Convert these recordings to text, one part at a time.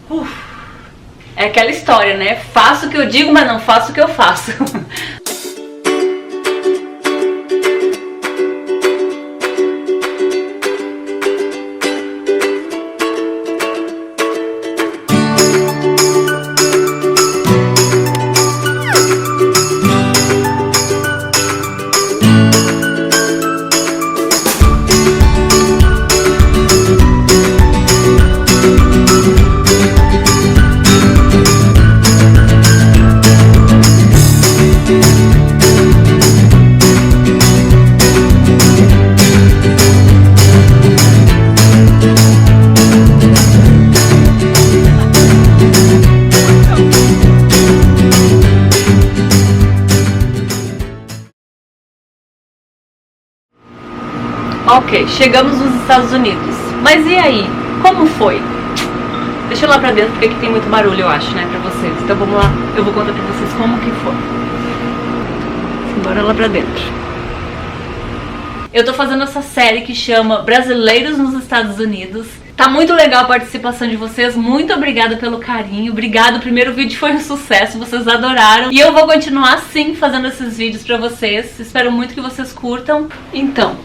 Uf, é aquela história, né? Faço o que eu digo, mas não faço o que eu faço. Ok, chegamos nos Estados Unidos. Mas e aí? Como foi? Deixa eu ir lá pra dentro, porque aqui tem muito barulho, eu acho, né, pra vocês. Então vamos lá, eu vou contar pra vocês como que foi. Bora lá pra dentro. Eu tô fazendo essa série que chama Brasileiros nos Estados Unidos. Tá muito legal a participação de vocês, muito obrigada pelo carinho, obrigado, o primeiro vídeo foi um sucesso, vocês adoraram. E eu vou continuar sim fazendo esses vídeos pra vocês, espero muito que vocês curtam. Então,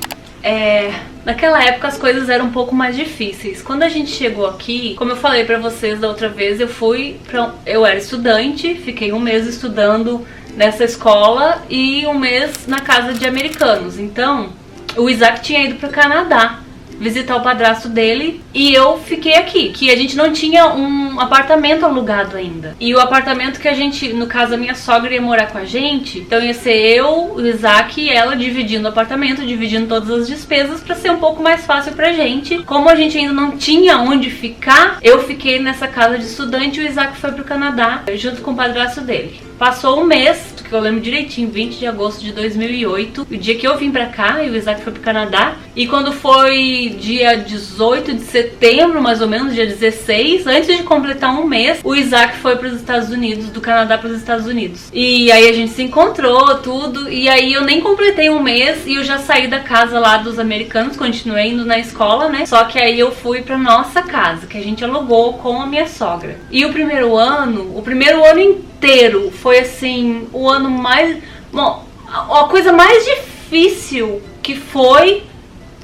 naquela época as coisas eram um pouco mais difíceis. Quando a gente chegou aqui, como eu falei pra vocês da outra vez, eu era estudante, fiquei um mês estudando nessa escola e um mês na casa de americanos. Então, o Isaac tinha ido pro Canadá visitar o padrasto dele e eu fiquei aqui, que a gente não tinha um apartamento alugado ainda. E o apartamento que a gente, no caso a minha sogra ia morar com a gente, então ia ser eu, o Isaac e ela dividindo o apartamento, dividindo todas as despesas pra ser um pouco mais fácil pra gente. Como a gente ainda não tinha onde ficar, eu fiquei nessa casa de estudante e o Isaac foi pro Canadá junto com o padrasto dele. Passou um mês, que eu lembro direitinho, 20 de agosto de 2008, o dia que eu vim pra cá e o Isaac foi pro Canadá. E quando foi dia 18 de setembro, mais ou menos, dia 16, antes de completar um mês, o Isaac foi pros Estados Unidos, do Canadá pros Estados Unidos. E aí a gente se encontrou, tudo, e aí eu nem completei um mês e eu já saí da casa lá dos americanos, continuei indo na escola, né? Só que aí eu fui pra nossa casa, que a gente alugou com a minha sogra. E o primeiro ano inteiro foi assim, o ano mais... Bom, a coisa mais difícil que foi,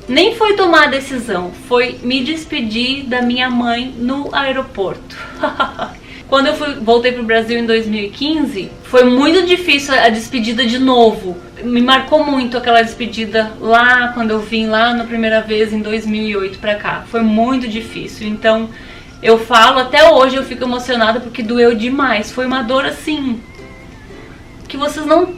nem foi tomar a decisão, foi me despedir da minha mãe no aeroporto. Quando eu voltei pro Brasil em 2015, foi muito difícil a despedida de novo. Me marcou muito aquela despedida lá, quando eu vim lá na primeira vez em 2008 pra cá. Foi muito difícil, então... Eu falo, até hoje eu fico emocionada porque doeu demais. Foi uma dor assim, que vocês não...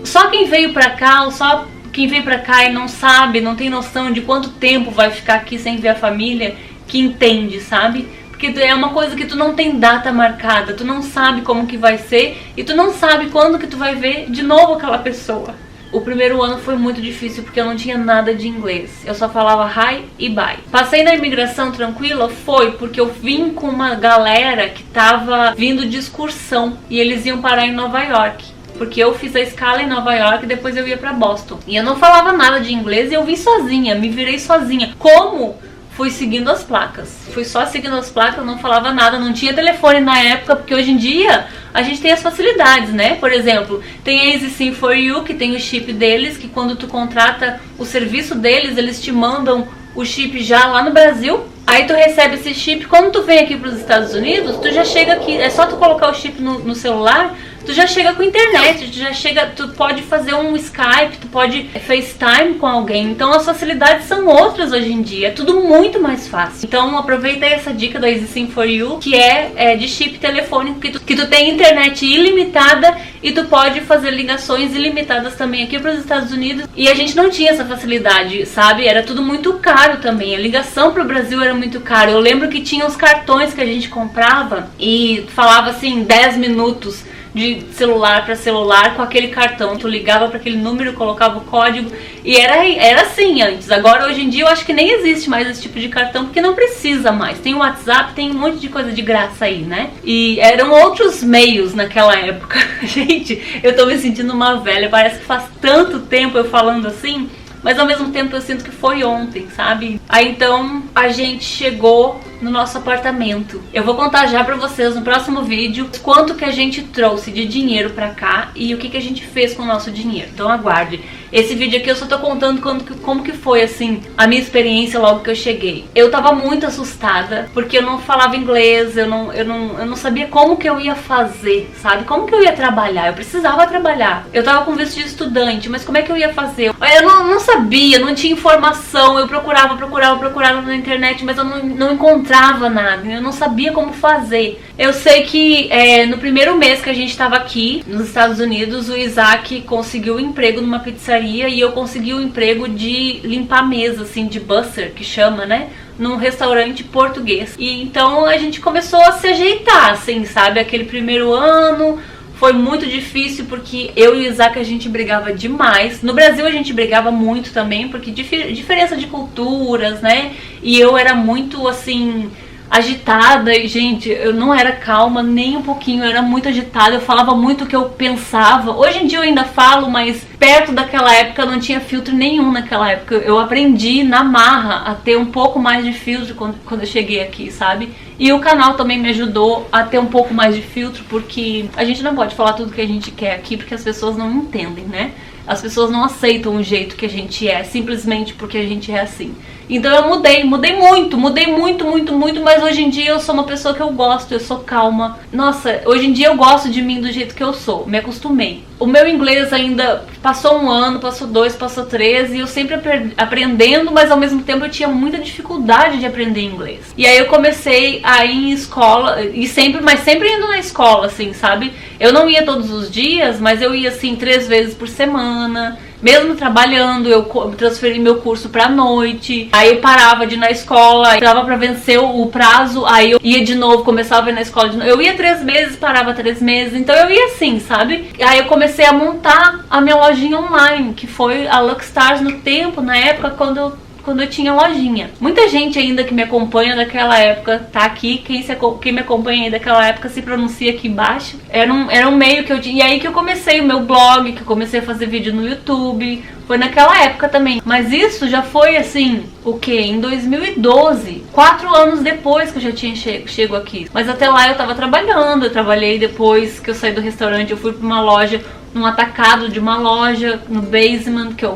Só quem veio pra cá, ou só quem veio pra cá e não sabe, não tem noção de quanto tempo vai ficar aqui sem ver a família, que entende, sabe? Porque é uma coisa que tu não tem data marcada, tu não sabe como que vai ser e tu não sabe quando que tu vai ver de novo aquela pessoa. O primeiro ano foi muito difícil porque eu não tinha nada de inglês. Eu só falava hi e bye. Passei na imigração tranquila? Foi, porque eu vim com uma galera que tava vindo de excursão e eles iam parar em Nova York. Porque eu fiz a escala em Nova York e depois eu ia pra Boston. E eu não falava nada de inglês e eu vim sozinha, me virei sozinha. Como? Fui seguindo as placas. Fui só seguindo as placas, não falava nada, não tinha telefone na época, porque hoje em dia a gente tem as facilidades, né? Por exemplo, tem a Easy Sim for You, que tem o chip deles, que quando tu contrata o serviço deles, eles te mandam o chip já lá no Brasil. Aí tu recebe esse chip, quando tu vem aqui para os Estados Unidos, tu já chega aqui, é só tu colocar o chip no celular, tu já chega com internet, tu pode fazer um Skype, tu pode FaceTime com alguém. Então as facilidades são outras hoje em dia, é tudo muito mais fácil. Então aproveita aí essa dica da Easy Sim for You, que é de chip telefônico, que tu tem internet ilimitada e tu pode fazer ligações ilimitadas também aqui para os Estados Unidos. E a gente não tinha essa facilidade, sabe? Era tudo muito caro também, a ligação pro Brasil era muito caro. Eu lembro que tinha os cartões que a gente comprava e falava assim 10 minutos de celular para celular com aquele cartão. Tu ligava para aquele número, colocava o código e era assim antes. Agora, hoje em dia, eu acho que nem existe mais esse tipo de cartão, porque não precisa mais. Tem o WhatsApp, tem um monte de coisa de graça aí, né? E eram outros meios naquela época. Gente, eu tô me sentindo uma velha, parece que faz tanto tempo eu falando assim, mas ao mesmo tempo eu sinto que foi ontem, sabe? Aí então a gente chegou no nosso apartamento. Eu vou contar já pra vocês no próximo vídeo quanto que a gente trouxe de dinheiro pra cá e o que a gente fez com o nosso dinheiro. Então aguarde. Esse vídeo aqui eu só tô contando como que foi, assim, a minha experiência logo que eu cheguei. Eu tava muito assustada, porque eu não falava inglês, eu não sabia como que eu ia fazer, sabe? Como que eu ia trabalhar? Eu precisava trabalhar. Eu tava com visto de estudante, mas como é que eu ia fazer? Eu não sabia, não tinha informação, eu procurava na internet, mas eu não encontrava nada, eu não sabia como fazer. Eu sei que no primeiro mês que a gente tava aqui, nos Estados Unidos, o Isaac conseguiu um emprego numa pizzaria e eu consegui o emprego de limpar mesa, assim, de busser, que chama, né? Num restaurante português. E então a gente começou a se ajeitar, assim, sabe? Aquele primeiro ano foi muito difícil porque eu e o Isaac a gente brigava demais. No Brasil a gente brigava muito também, porque diferença de culturas, né? E eu era muito, assim, agitada e, gente, eu não era calma nem um pouquinho, eu era muito agitada, eu falava muito o que eu pensava. Hoje em dia eu ainda falo, mas perto daquela época não tinha filtro nenhum naquela época. Eu aprendi na marra a ter um pouco mais de filtro quando eu cheguei aqui, sabe? E o canal também me ajudou a ter um pouco mais de filtro, porque a gente não pode falar tudo que a gente quer aqui, porque as pessoas não entendem, né? As pessoas não aceitam o jeito que a gente é, simplesmente porque a gente é assim. Então eu mudei muito, mas hoje em dia eu sou uma pessoa que eu gosto, eu sou calma. Nossa, hoje em dia eu gosto de mim do jeito que eu sou, me acostumei. O meu inglês ainda passou um ano, passou 2, passou 3 e eu sempre aprendendo, mas ao mesmo tempo eu tinha muita dificuldade de aprender inglês. E aí eu comecei a ir em escola, mas sempre indo na escola, assim, sabe? Eu não ia todos os dias, mas eu ia assim 3 vezes por semana. Mesmo trabalhando, eu transferi meu curso pra noite. Aí eu parava de ir na escola, dava pra vencer o prazo. Aí eu ia de novo, começava a ir na escola de novo. Eu ia 3 meses, parava 3 meses. Então eu ia assim, sabe? Aí eu comecei a montar a minha lojinha online, que foi a Luckstars no tempo, na época quando eu tinha lojinha. Muita gente ainda que me acompanha daquela época tá aqui. Quem me acompanha aí daquela época se pronuncia aqui embaixo. Era um meio que eu tinha. E aí que eu comecei o meu blog, que eu comecei a fazer vídeo no YouTube. Foi naquela época também. Mas isso já foi assim, o que? Em 2012. 4 anos depois que eu já tinha chego aqui. Mas até lá eu tava trabalhando. Eu trabalhei depois que eu saí do restaurante. Eu fui pra uma loja, num atacado de uma loja, no basement, que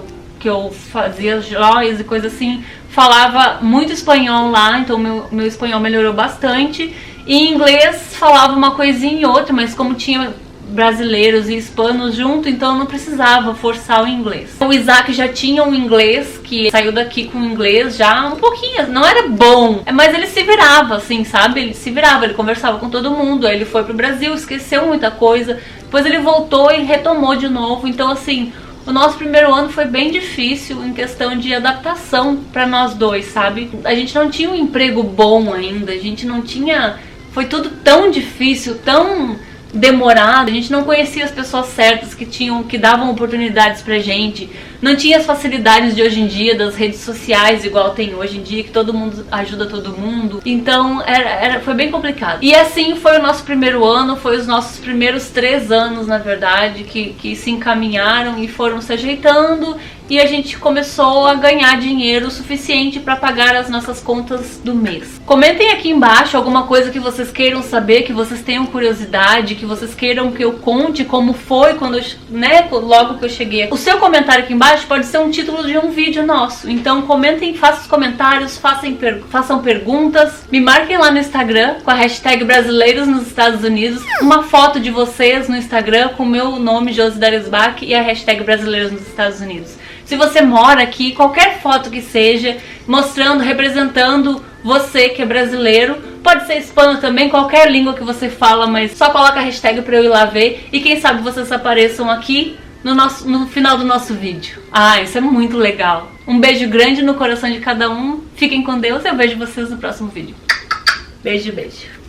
eu fazia joias e coisa assim, falava muito espanhol lá, então meu espanhol melhorou bastante. E em inglês falava uma coisinha e outra, mas como tinha brasileiros e hispanos junto, então eu não precisava forçar o inglês. O Isaac já tinha um inglês, que saiu daqui com inglês já um pouquinho, não era bom, mas ele se virava, assim, sabe? Ele se virava, ele conversava com todo mundo, aí ele foi pro Brasil, esqueceu muita coisa, depois ele voltou e retomou de novo, então assim, o nosso primeiro ano foi bem difícil em questão de adaptação para nós dois, sabe? A gente não tinha um emprego bom ainda, a gente não tinha... Foi tudo tão difícil, tão demorado, a gente não conhecia as pessoas certas que davam oportunidades pra gente, não tinha as facilidades de hoje em dia, das redes sociais igual tem hoje em dia, que todo mundo ajuda todo mundo, então foi bem complicado. E assim foi o nosso primeiro ano, foi os nossos primeiros 3 anos, na verdade, que se encaminharam e foram se ajeitando, e a gente começou a ganhar dinheiro suficiente para pagar as nossas contas do mês. Comentem aqui embaixo alguma coisa que vocês queiram saber, que vocês tenham curiosidade, que vocês queiram que eu conte como foi quando logo que eu cheguei. O seu comentário aqui embaixo pode ser um título de um vídeo nosso. Então comentem, façam os comentários, façam perguntas, me marquem lá no Instagram com a hashtag Brasileiros nos Estados Unidos, uma foto de vocês no Instagram com o meu nome, Josi Dariusbach, e a hashtag Brasileiros nos Estados Unidos. Se você mora aqui, qualquer foto que seja, mostrando, representando você que é brasileiro, pode ser hispano também, qualquer língua que você fala, mas só coloca a hashtag pra eu ir lá ver e quem sabe vocês apareçam aqui no final do nosso vídeo. Ah, isso é muito legal. Um beijo grande no coração de cada um, fiquem com Deus e eu vejo vocês no próximo vídeo. Beijo, beijo.